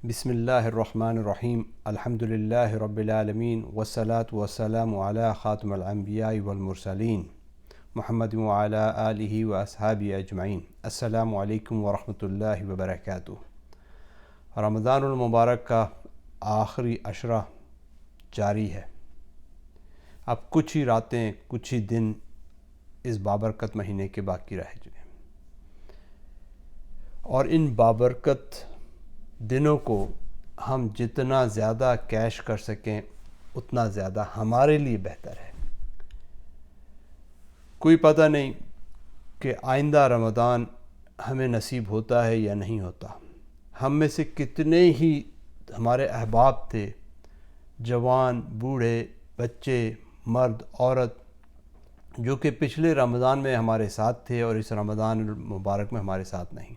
بسم اللہ الرحمن الرحیم الحمد للہ رب العالمین والصلاة والسلام علی خاتم الانبیاء والمرسلین محمد وعلی آلہ واصحابہ اجمعین۔ السلام علیکم ورحمۃ اللہ وبرکاتہ۔ رمضان المبارک کا آخری عشرہ جاری ہے۔ اب کچھ ہی راتیں، کچھ ہی دن اس بابرکت مہینے کے باقی رہ چکے ہیں، اور ان بابرکت دنوں کو ہم جتنا زیادہ کیش کر سکیں اتنا زیادہ ہمارے لیے بہتر ہے۔ کوئی پتہ نہیں کہ آئندہ رمضان ہمیں نصیب ہوتا ہے یا نہیں ہوتا۔ ہم میں سے کتنے ہی ہمارے احباب تھے، جوان، بوڑھے، بچے، مرد، عورت، جو کہ پچھلے رمضان میں ہمارے ساتھ تھے اور اس رمضان المبارک میں ہمارے ساتھ نہیں،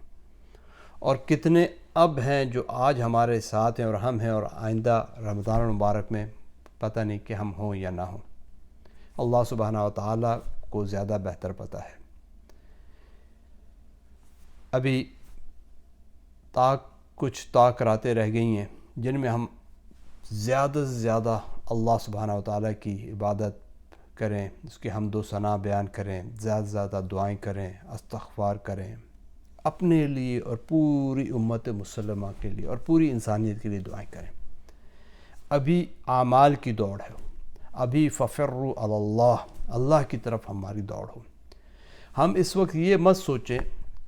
اور کتنے اب ہیں جو آج ہمارے ساتھ ہیں اور ہم ہیں، اور آئندہ رمضان المبارک میں پتہ نہیں کہ ہم ہوں یا نہ ہوں۔ اللہ سبحانہ و تعالیٰ کو زیادہ بہتر پتہ ہے۔ ابھی کچھ راتیں رہ گئی ہیں جن میں ہم زیادہ سے زیادہ اللہ سبحانہ و تعالیٰ کی عبادت کریں، اس کی حمد و ثنا بیان کریں، زیادہ سے زیادہ دعائیں کریں، استغفار کریں، اپنے لیے اور پوری امت مسلمہ کے لیے اور پوری انسانیت کے لیے دعائیں کریں۔ ابھی اعمال کی دوڑ ہے، ابھی ففروا علی اللہ، اللہ کی طرف ہماری دوڑ ہو۔ ہم اس وقت یہ مت سوچیں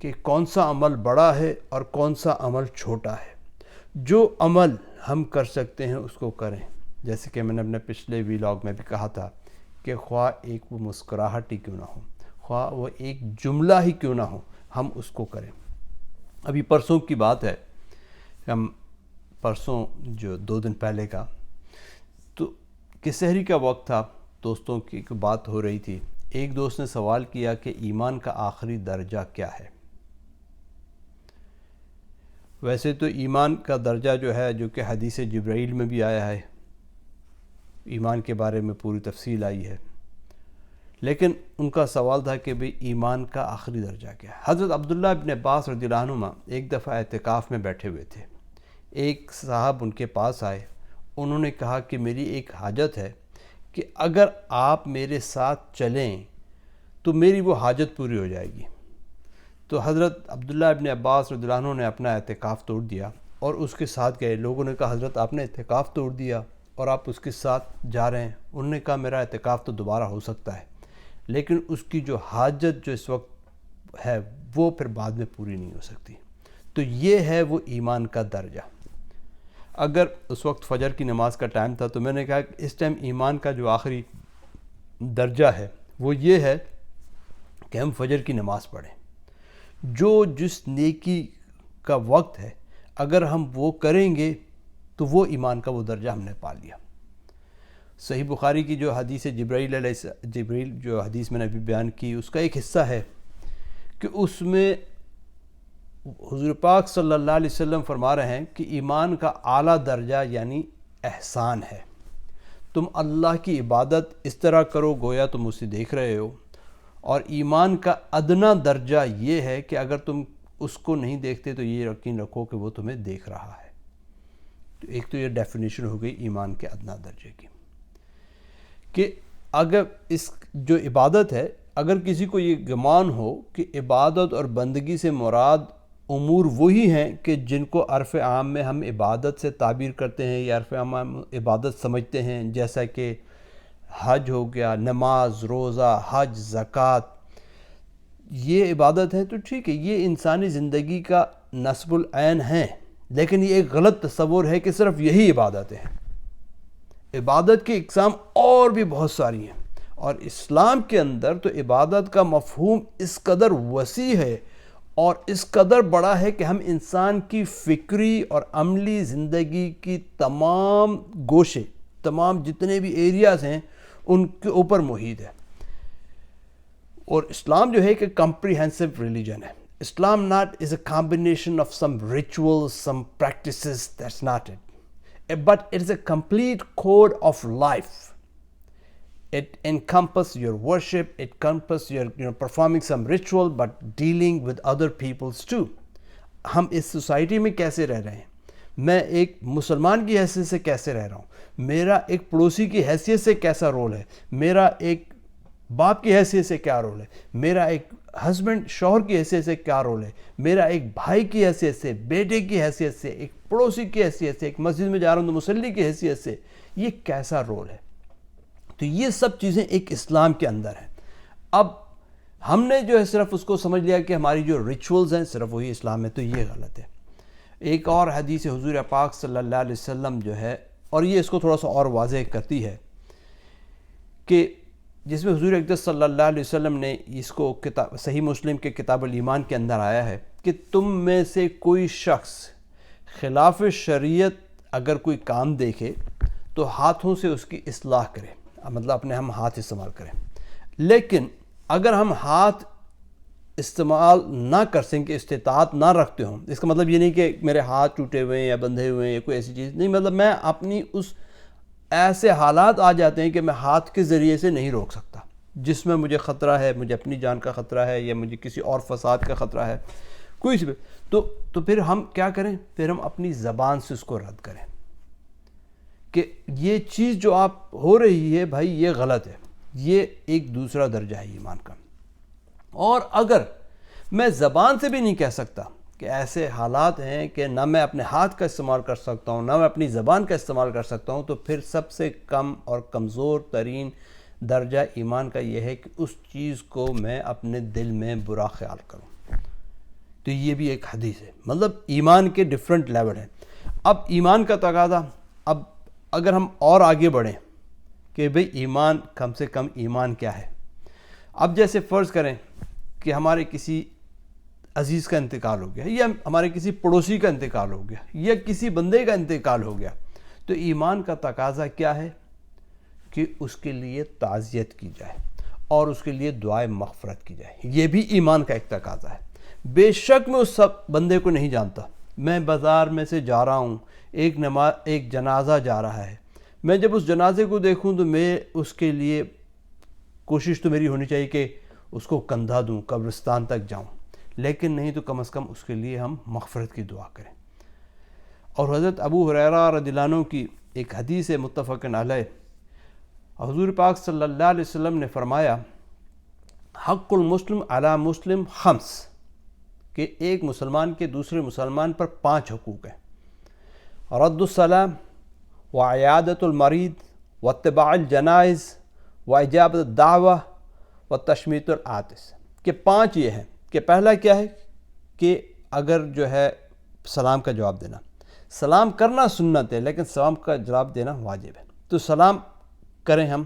کہ کون سا عمل بڑا ہے اور کون سا عمل چھوٹا ہے۔ جو عمل ہم کر سکتے ہیں اس کو کریں، جیسے کہ میں نے اپنے پچھلے ویلاگ میں بھی کہا تھا کہ خواہ ایک وہ مسکراہٹ ہی کیوں نہ ہو، خواہ وہ ایک جملہ ہی کیوں نہ ہو، ہم اس کو کریں۔ ابھی پرسوں کی بات ہے، ہم پرسوں جو 2 دن پہلے کا، تو کہ سحری کا وقت تھا، دوستوں کی بات ہو رہی تھی۔ ایک دوست نے سوال کیا کہ ایمان کا آخری درجہ کیا ہے؟ ویسے تو ایمان کا درجہ جو ہے، جو کہ حدیث جبرائیل میں بھی آیا ہے، ایمان کے بارے میں پوری تفصیل آئی ہے، لیکن ان کا سوال تھا کہ بھئی ایمان کا آخری درجہ کیا ہے؟ حضرت عبداللہ ابن عباس رضی اللہ عنہما ایک دفعہ اعتکاف میں بیٹھے ہوئے تھے۔ ایک صاحب ان کے پاس آئے، انہوں نے کہا کہ میری ایک حاجت ہے کہ اگر آپ میرے ساتھ چلیں تو میری وہ حاجت پوری ہو جائے گی۔ تو حضرت عبداللہ ابن عباس رضی اللہ عنہ نے اپنا اعتکاف توڑ دیا اور اس کے ساتھ گئے۔ لوگوں نے کہا حضرت آپ نے اعتکاف توڑ دیا اور آپ اس کے ساتھ جا رہے ہیں۔ انہوں نے کہا میرا اعتکاف تو دوبارہ ہو سکتا ہے، لیکن اس کی جو حاجت جو اس وقت ہے وہ پھر بعد میں پوری نہیں ہو سکتی۔ تو یہ ہے وہ ایمان کا درجہ۔ اگر اس وقت فجر کی نماز کا ٹائم تھا تو میں نے کہا کہ اس ٹائم ایمان کا جو آخری درجہ ہے وہ یہ ہے کہ ہم فجر کی نماز پڑھیں۔ جو جس نیکی کا وقت ہے اگر ہم وہ کریں گے تو وہ ایمان کا وہ درجہ ہم نے پا لیا۔ صحیح بخاری کی جو حدیث جبرائیل جو حدیث میں نے ابھی بیان کی، اس کا ایک حصہ ہے کہ اس میں حضور پاک صلی اللہ علیہ وسلم فرما رہے ہیں کہ ایمان کا اعلیٰ درجہ یعنی احسان ہے۔ تم اللہ کی عبادت اس طرح کرو گویا تم اسے دیکھ رہے ہو، اور ایمان کا ادنا درجہ یہ ہے کہ اگر تم اس کو نہیں دیکھتے تو یہ یقین رکھو کہ وہ تمہیں دیکھ رہا ہے۔ تو ایک تو یہ ڈیفینیشن ہو گئی ایمان کے ادنا درجے کی، کہ اگر اس جو عبادت ہے، اگر کسی کو یہ گمان ہو کہ عبادت اور بندگی سے مراد امور وہی ہیں کہ جن کو عرف عام میں ہم عبادت سے تعبیر کرتے ہیں یا عرف عام ہم عبادت سمجھتے ہیں، جیسا کہ حج ہو گیا، نماز، روزہ، حج، زکوٰۃ، یہ عبادت ہے، تو ٹھیک ہے، یہ انسانی زندگی کا نصب العین ہے، لیکن یہ ایک غلط تصور ہے کہ صرف یہی عبادتیں ہیں۔ عبادت کی اقسام اور بھی بہت ساری ہیں، اور اسلام کے اندر تو عبادت کا مفہوم اس قدر وسیع ہے اور اس قدر بڑا ہے کہ ہم انسان کی فکری اور عملی زندگی کی تمام گوشے، تمام جتنے بھی ایریاز ہیں ان کے اوپر محیط ہے۔ اور اسلام جو ہے کہ کمپریہنسو ریلیجن ہے۔ اسلام not is a combination of some rituals, some practices, that's not it. But it is a complete code of life. It encompasses your worship, it encompasses your performing some ritual, but dealing with other people's too. ہم اس society میں کیسے رہ رہے ہیں؟ میں ایک مسلمان کی حیثیت سے کیسے رہ رہا ہوں, میرا ایک پڑوسی کی حیثیت سے کیسا رول ہے, میرا ایک باپ کی حیثیت سے کیا رول ہے, میرا ایک ہسبینڈ شوہر کی حیثیت سے کیا رول ہے, میرا ایک بھائی کی حیثیت سے, بیٹے کی حیثیت سے, ایک پڑوسی کی حیثیت سے, ایک مسجد میں جا رہا ہوں تو مصلی کی حیثیت سے, یہ کیسا رول ہے. تو یہ سب چیزیں ایک اسلام کے اندر ہیں. اب ہم نے جو ہے صرف اس کو سمجھ لیا کہ ہماری جو ریچولز ہیں صرف وہی اسلام ہے, تو یہ غلط ہے. ایک اور حدیث حضور پاک صلی اللہ علیہ وسلم جو ہے, اور یہ اس کو تھوڑا سا اور واضح کرتی ہے, کہ جس میں حضور اقدس صلی اللہ علیہ وسلم نے اس کو صحیح مسلم کے کتاب الایمان کے اندر آیا ہے کہ تم میں سے کوئی شخص خلاف شریعت اگر کوئی کام دیکھے تو ہاتھوں سے اس کی اصلاح کرے, مطلب اپنے ہم ہاتھ استعمال کریں. لیکن اگر ہم ہاتھ استعمال نہ کر سکیں, استطاعت نہ رکھتے ہوں, اس کا مطلب یہ نہیں کہ میرے ہاتھ ٹوٹے ہوئے ہیں یا بندھے ہوئے ہیں یا کوئی ایسی چیز نہیں, مطلب میں اپنی اس ایسے حالات آ جاتے ہیں کہ میں ہاتھ کے ذریعے سے نہیں روک سکتا, جس میں مجھے خطرہ ہے, مجھے اپنی جان کا خطرہ ہے یا مجھے کسی اور فساد کا خطرہ ہے کوئی سی, تو پھر ہم کیا کریں, پھر ہم اپنی زبان سے اس کو رد کریں کہ یہ چیز جو آپ ہو رہی ہے بھائی یہ غلط ہے, یہ ایک دوسرا درجہ ہے ایمان کا. اور اگر میں زبان سے بھی نہیں کہہ سکتا کہ ایسے حالات ہیں کہ نہ میں اپنے ہاتھ کا استعمال کر سکتا ہوں نہ میں اپنی زبان کا استعمال کر سکتا ہوں, تو پھر سب سے کم اور کمزور ترین درجہ ایمان کا یہ ہے کہ اس چیز کو میں اپنے دل میں برا خیال کروں. تو یہ بھی ایک حدیث ہے, مطلب ایمان کے ڈیفرنٹ لیول ہیں. اب ایمان کا تقاضا, اب اگر ہم اور آگے بڑھیں کہ بھئی ایمان, کم سے کم ایمان کیا ہے. اب جیسے فرض کریں کہ ہمارے کسی عزیز کا انتقال ہو گیا یا ہمارے کسی پڑوسی کا انتقال ہو گیا یا کسی بندے کا انتقال ہو گیا, تو ایمان کا تقاضا کیا ہے کہ اس کے لیے تعزیت کی جائے اور اس کے لیے دعائے مغفرت کی جائے. یہ بھی ایمان کا ایک تقاضا ہے. بے شک میں اس سب بندے کو نہیں جانتا, میں بازار میں سے جا رہا ہوں, ایک جنازہ جا رہا ہے, میں جب اس جنازے کو دیکھوں تو میں اس کے لیے کوشش تو میری ہونی چاہیے کہ اس کو کندھا دوں, قبرستان تک جاؤں, لیکن نہیں تو کم از کم اس کے لیے ہم مغفرت کی دعا کریں. اور حضرت ابو ہریرہ رضی اللہ عنہ کی ایک حدیث ہے متفق علیہ, حضور پاک صلی اللہ علیہ وسلم نے فرمایا حق المسلم علی مسلم خمس, کہ ایک مسلمان کے دوسرے مسلمان پر 5 حقوق ہیں. رد السلام وعیادت المریض واتباع الجنائز واجابت الدعوہ وتشمیت العاطس, کہ 5 یہ ہیں کہ پہلا کیا ہے کہ اگر جو ہے سلام کا جواب دینا, سلام کرنا سنت ہے لیکن سلام کا جواب دینا واجب ہے, تو سلام کریں ہم.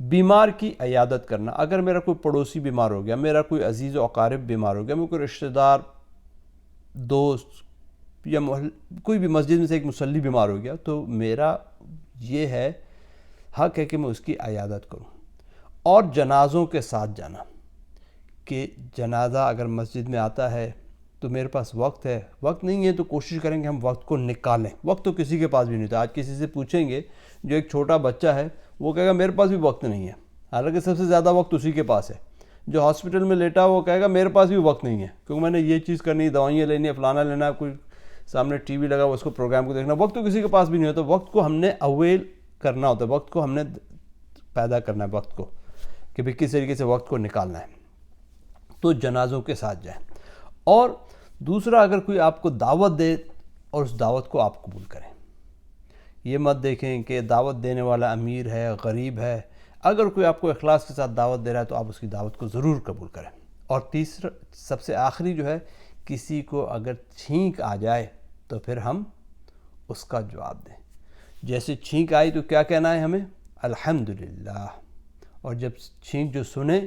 بیمار کی عیادت کرنا, اگر میرا کوئی پڑوسی بیمار ہو گیا, میرا کوئی عزیز و اقارب بیمار ہو گیا, میرا کوئی رشتہ دار دوست یا کوئی بھی مسجد میں سے ایک مصلی بیمار ہو گیا, تو میرا یہ ہے حق ہے کہ میں اس کی عیادت کروں. اور جنازوں کے ساتھ جانا, کہ جنازہ اگر مسجد میں آتا ہے تو میرے پاس وقت ہے, وقت نہیں ہے تو کوشش کریں کہ ہم وقت کو نکالیں. وقت تو کسی کے پاس بھی نہیں تھا. آج کسی سے پوچھیں گے, جو ایک چھوٹا بچہ ہے وہ کہے گا میرے پاس بھی وقت نہیں ہے, حالانکہ سب سے زیادہ وقت اسی کے پاس ہے. جو ہاسپٹل میں لیٹا وہ کہے گا میرے پاس بھی وقت نہیں ہے, کیونکہ میں نے یہ چیز کرنی, دوائیاں لینی ہے, فلانا لینا ہے, کوئی سامنے ٹی وی لگا اس کو پروگرام کو دیکھنا. وقت تو کسی کے پاس بھی نہیں ہوتا. وقت کو ہم نے اویل کرنا ہوتا ہے, وقت کو ہم نے پیدا کرنا ہے, وقت کو کہ بھئی کس طریقے سے وقت کو نکالنا ہے. تو جنازوں کے ساتھ جائیں. اور دوسرا, اگر کوئی آپ کو دعوت دے اور اس دعوت کو آپ قبول کریں. یہ مت دیکھیں کہ دعوت دینے والا امیر ہے, غریب ہے. اگر کوئی آپ کو اخلاص کے ساتھ دعوت دے رہا ہے تو آپ اس کی دعوت کو ضرور قبول کریں. اور تیسرا, سب سے آخری جو ہے, کسی کو اگر چھینک آ جائے تو پھر ہم اس کا جواب دیں. جیسے چھینک آئی تو کیا کہنا ہے ہمیں, الحمدللہ. اور جب چھینک جو سنے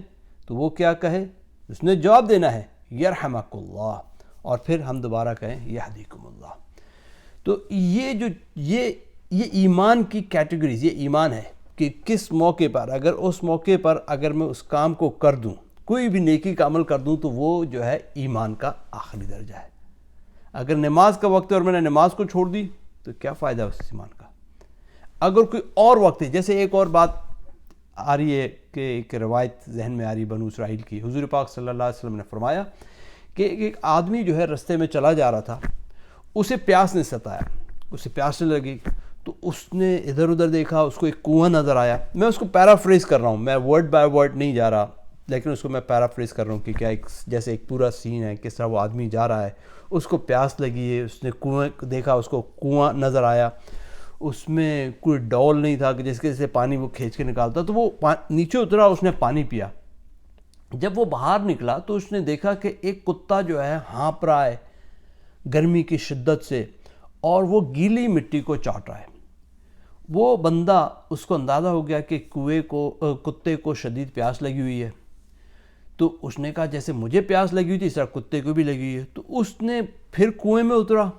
تو وہ کیا کہے, اس نے جواب دینا ہے یرحمک اللہ, اور پھر ہم دوبارہ کہیں یہدیکم اللہ. تو یہ ایمان کی کیٹیگریز, یہ ایمان ہے کہ کس موقع پر, اگر اس موقع پر اگر میں اس کام کو کر دوں, کوئی بھی نیکی کا عمل کر دوں, تو وہ جو ہے ایمان کا آخری درجہ ہے. اگر نماز کا وقت ہے اور میں نے نماز کو چھوڑ دی تو کیا فائدہ اس ایمان کا. اگر کوئی اور وقت ہے, جیسے ایک اور بات آ رہی ہے کہ ایک روایت ذہن میں آ رہی بنو اسرائیل کی, حضور پاک صلی اللہ علیہ وسلم نے فرمایا کہ ایک آدمی جو ہے رستے میں چلا جا رہا تھا, اسے پیاس نے ستایا، اسے پیاس لگی تو اس نے ادھر ادھر دیکھا، اس کو ایک کنواں نظر آیا. میں اس کو پیرافریز کر رہا ہوں، میں ورڈ بائی ورڈ نہیں جا رہا، لیکن اس کو میں پیرافریز کر رہا ہوں کہ کیا ایک جیسے ایک پورا سین ہے، کس طرح وہ آدمی جا رہا ہے، اس کو پیاس لگی ہے، اس نے کنویں دیکھا، اس کو کنواں نظر آیا، اس میں کوئی ڈول نہیں تھا کہ جس کے سے پانی وہ کھینچ کے نکالتا، تو وہ نیچے اترا، اس نے پانی پیا. جب وہ باہر نکلا تو اس نے دیکھا کہ ایک کتا جو ہے ہانپ رہا ہے گرمی کی شدت سے، اور وہ گیلی مٹی کو چاٹ رہا ہے. وہ بندہ، اس کو اندازہ ہو گیا کہ کتے کو شدید پیاس لگی ہوئی ہے. تو اس نے کہا جیسے مجھے پیاس لگی ہوئی تھی اس طرح کتے کو بھی لگی ہوئی ہے. تو اس نے پھر کنویں میں اترا،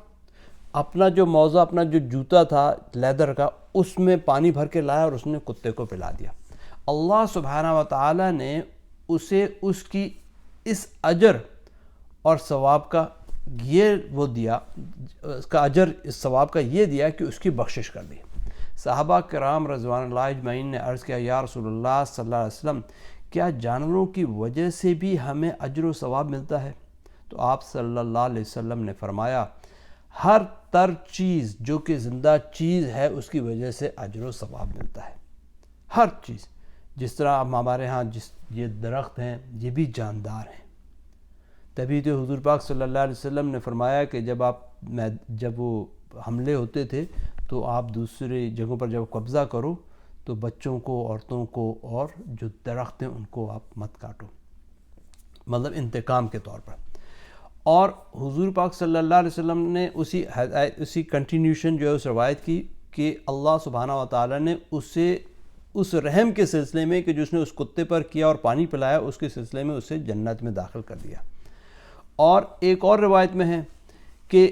اپنا جو موزہ، اپنا جو جوتا تھا لیدر کا، اس میں پانی بھر کے لایا اور اس نے کتے کو پلا دیا. اللہ سبحانہ و تعالیٰ نے اسے اس کی اس اجر اور ثواب کا یہ وہ دیا، اس کا اجر اس ثواب کا یہ دیا کہ اس کی بخشش کر دی. صحابہ کرام رضوان اللہ اجمعین نے عرض کیا، یا رسول اللہ صلی اللہ علیہ وسلم، کیا جانوروں کی وجہ سے بھی ہمیں اجر و ثواب ملتا ہے؟ تو آپ صلی اللہ علیہ وسلم نے فرمایا، ہر تر چیز جو کہ زندہ چیز ہے اس کی وجہ سے اجر و ثواب ملتا ہے. ہر چیز، جس طرح ہمارے ہاں یہ درخت ہیں یہ بھی جاندار ہیں. تبھی تو حضور پاک صلی اللہ علیہ وسلم نے فرمایا کہ جب وہ حملے ہوتے تھے تو آپ دوسرے جگہوں پر جب قبضہ کرو تو بچوں کو، عورتوں کو اور جو درخت ہیں ان کو آپ مت کاٹو، مطلب انتقام کے طور پر. اور حضور پاک صلی اللہ علیہ وسلم نے اسی کنٹینیوشن جو ہے اس روایت کی کہ اللہ سبحانہ و تعالیٰ نے اسے اس رحم کے سلسلے میں کہ جس نے اس کتے پر کیا اور پانی پلایا، اس کے سلسلے میں اسے جنت میں داخل کر دیا. اور ایک اور روایت میں ہے کہ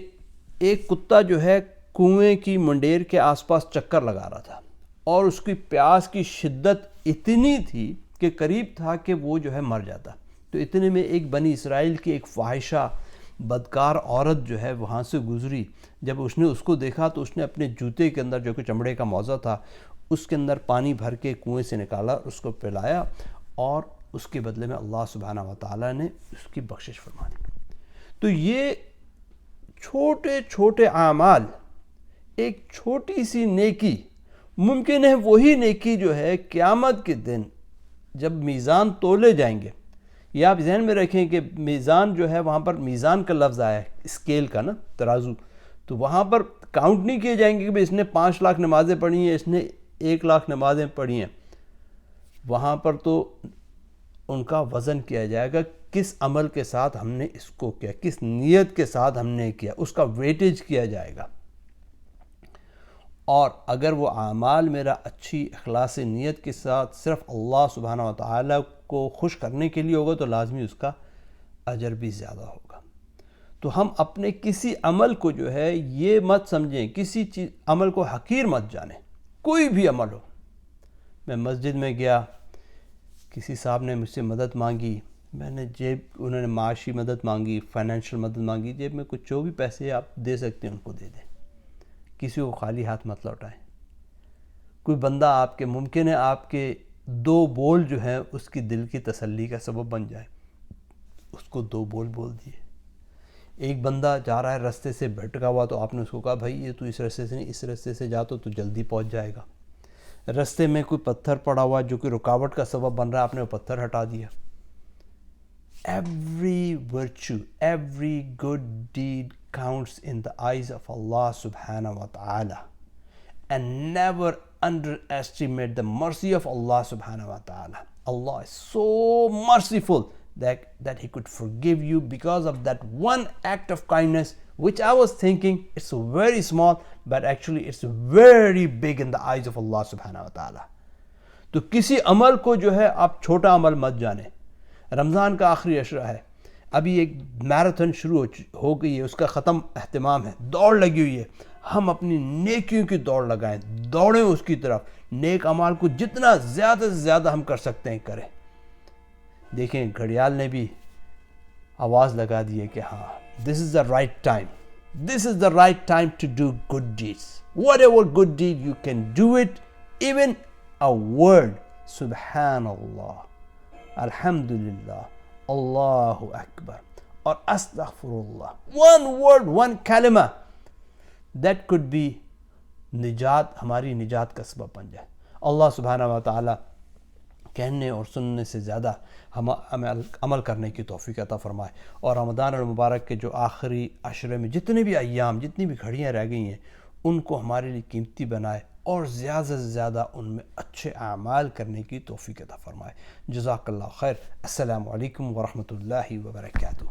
ایک کتا جو ہے کنویں کی منڈیر کے آس پاس چکر لگا رہا تھا، اور اس کی پیاس کی شدت اتنی تھی کہ قریب تھا کہ وہ جو ہے مر جاتا. تو اتنے میں ایک بنی اسرائیل کی ایک فاحشہ بدکار عورت جو ہے وہاں سے گزری. جب اس نے اس کو دیکھا تو اس نے اپنے جوتے کے اندر جو کہ چمڑے کا موزہ تھا اس کے اندر پانی بھر کے کنویں سے نکالا، اس کو پلایا، اور اس کے بدلے میں اللہ سبحانہ و تعالیٰ نے اس کی بخشش فرما دی. تو یہ چھوٹے چھوٹے اعمال، ایک چھوٹی سی نیکی، ممکن ہے وہی نیکی جو ہے قیامت کے دن جب میزان تولے جائیں گے. یہ آپ ذہن میں رکھیں کہ میزان جو ہے وہاں پر میزان کا لفظ آیا ہے، اسکیل کا نا، ترازو. تو وہاں پر کاؤنٹ نہیں کیے جائیں گے کہ اس نے 5 لاکھ نمازیں پڑھی ہیں، اس نے 1 لاکھ نمازیں پڑھی ہیں. وہاں پر تو ان کا وزن کیا جائے گا، کس عمل کے ساتھ ہم نے اس کو کیا، کس نیت کے ساتھ ہم نے کیا، اس کا ویٹیج کیا جائے گا. اور اگر وہ اعمال میرا اچھی اخلاص نیت کے ساتھ صرف اللہ سبحانہ و تعالیٰ کو خوش کرنے کے لیے ہوگا تو لازمی اس کا اجر بھی زیادہ ہوگا. تو ہم اپنے کسی عمل کو جو ہے یہ مت سمجھیں، کسی عمل کو حقیر مت جانیں. کوئی بھی عمل ہو، میں مسجد میں گیا، کسی صاحب نے مجھ سے مدد مانگی، میں نے انہوں نے معاشی مدد مانگی، فائنینشیل مدد مانگی، جیب میں کچھ جو بھی پیسے آپ دے سکتے ہیں ان کو دے دیں. کسی کو خالی ہاتھ مت لوٹائیں. کوئی بندہ آپ کے، ممکن ہے آپ کے 2 بول جو ہیں اس کی دل کی تسلی کا سبب بن جائے، اس کو 2 بول دیے. ایک بندہ جا رہا ہے رستے سے بھٹکا ہوا، تو آپ نے اس کو کہا بھائی یہ تو اس رستے سے نہیں، اس رستے سے جا تو جلدی پہنچ جائے گا. رستے میں کوئی پتھر پڑا ہوا جو کہ رکاوٹ کا سبب بن رہا ہے، آپ نے وہ پتھر ہٹا دیا. Every virtue, every good deed counts in the eyes of Allah subhanahu wa ta'ala, and never underestimate the mercy of Allah subhanahu wa ta'ala. Allah is so merciful that he could forgive you because of that one act of kindness, which I was thinking it's very small, but actually it's very big in the eyes of Allah subhanahu wa ta'ala. تو کسی عمل کو جو ہے آپ چھوٹا عمل مت جانیں. رمضان کا آخری عشرہ ہے، ابھی ایک میراتھن شروع ہو گئی ہے، اس کا ختم اہتمام ہے، دوڑ لگی ہوئی ہے. ہم اپنی نیکیوں کی دوڑ لگائیں، دوڑیں اس کی طرف. نیک اعمال کو جتنا زیادہ سے زیادہ ہم کر سکتے ہیں کریں. دیکھیں گھڑیال نے بھی آواز لگا دی ہے کہ ہاں this is the right time, this is the right time to do good deeds. Whatever good deed you can do it, even a word, Subhanallah, Alhamdulillah, Allahu Akbar, or Astaghfirullah. One word, one kalima that could be نجات، ہماری نجات کا سبب بن جائے۔ اللہ سبحانہ و تعالی کہنے اور سننے سے زیادہ ہمیں عمل کرنے کی توفیق عطا فرمائے، اور رمضان المبارک کے جو آخری عشرے میں جتنے بھی ایام، جتنی بھی گھڑیاں رہ گئی ہیں، ان کو ہمارے لیے قیمتی بنائے اور زیادہ سے زیادہ ان میں اچھے اعمال کرنے کی توفیق عطا فرمائے۔ جزاک اللہ خیر۔ السلام علیکم ورحمۃ اللہ وبرکاتہ۔